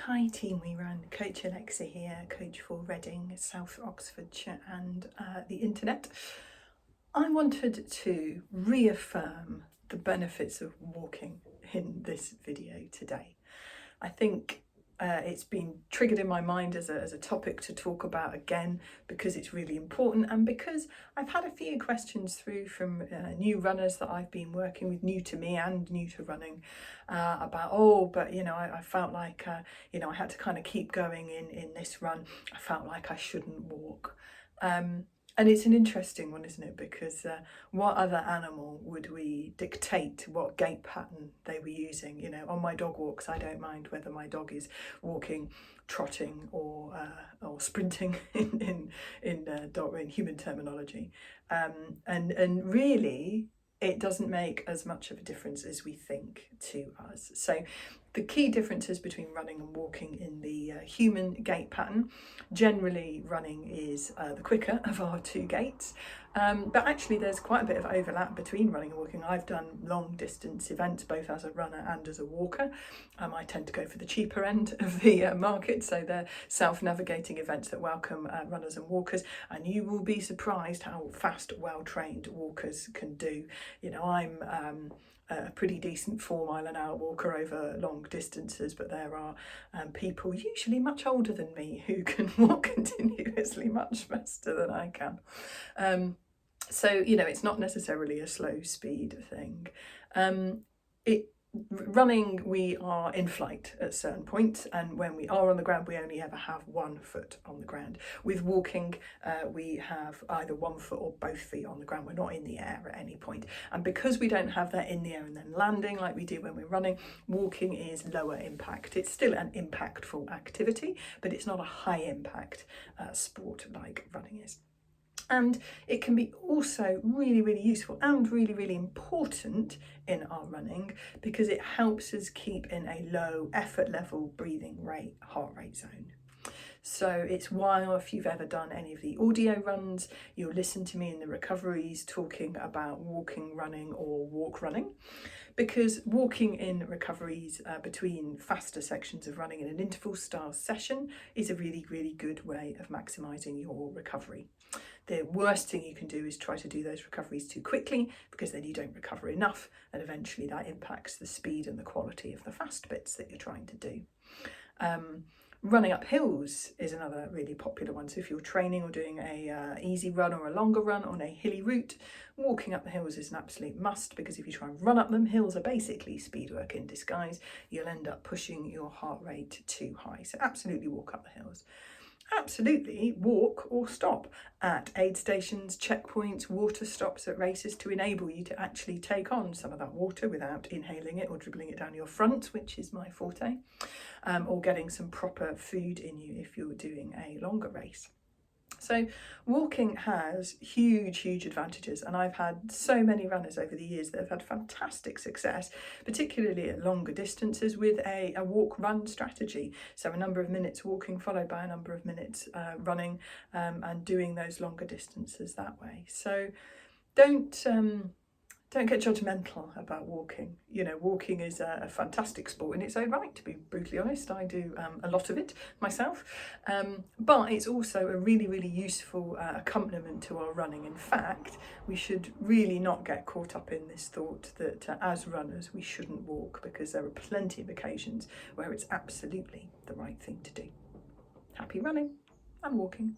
Hi Team We Run, Coach Alexa here, coach for Reading, South Oxfordshire and the internet. I wanted to reaffirm the benefits of walking in this video today. I think it's been triggered in my mind as a topic to talk about again because it's really important and because I've had a few questions through from new runners that I've been working with, new to me and new to running, about, but I felt like I had to kind of keep going in this run. I felt like I shouldn't walk. And it's an interesting one, isn't it? Because what other animal would we dictate what gait pattern they were using? On my dog walks, I don't mind whether my dog is walking, trotting, or sprinting in human terminology. And really, it doesn't make as much of a difference as we think to us. So the key differences between running and walking in the human gait pattern: generally running is the quicker of our two gaits, but actually there's quite a bit of overlap between running and walking. I've done long distance events both as a runner and as a walker. I tend to go for the cheaper end of the market, so they're self-navigating events that welcome runners and walkers, and you will be surprised how fast, well-trained walkers can do. I'm a pretty decent 4 mile an hour walker over long distances, but there are people usually much older than me who can walk continuously much faster than I can. So it's not necessarily a slow speed thing. Running, we are in flight at certain points, and when we are on the ground we only ever have 1 foot on the ground. With walking, we have either 1 foot or both feet on the ground. We're not in the air at any point, and because we don't have that in the air and then landing like we do when we're running, walking is lower impact. It's still an impactful activity, but it's not a high impact sport like running is. And it can be also really, really useful and really, really important in our running because it helps us keep in a low effort level breathing rate, heart rate zone. So it's why, if you've ever done any of the audio runs, you'll listen to me in the recoveries talking about walking, running, or walk running, because walking in recoveries between faster sections of running in an interval style session is a really, really good way of maximising your recovery. The worst thing you can do is try to do those recoveries too quickly, because then you don't recover enough, and eventually that impacts the speed and the quality of the fast bits that you're trying to do. Running up hills is another really popular one. So if you're training or doing a easy run or a longer run on a hilly route, walking up the hills is an absolute must, because if you try and run up them, hills are basically speed work in disguise. You'll end up pushing your heart rate too high. So absolutely walk up the hills. Absolutely walk or stop at aid stations, checkpoints, water stops at races to enable you to actually take on some of that water without inhaling it or dribbling it down your front, which is my forte, or getting some proper food in you if you're doing a longer race. So walking has huge, huge advantages, and I've had so many runners over the years that have had fantastic success, particularly at longer distances, with a walk-run strategy. So a number of minutes walking followed by a number of minutes running, and doing those longer distances that way. So don't get judgmental about walking. Walking is a fantastic sport in its own right, to be brutally honest. I do a lot of it myself, but it's also a really, really useful accompaniment to our running. In fact, we should really not get caught up in this thought that as runners we shouldn't walk, because there are plenty of occasions where it's absolutely the right thing to do. Happy running and walking.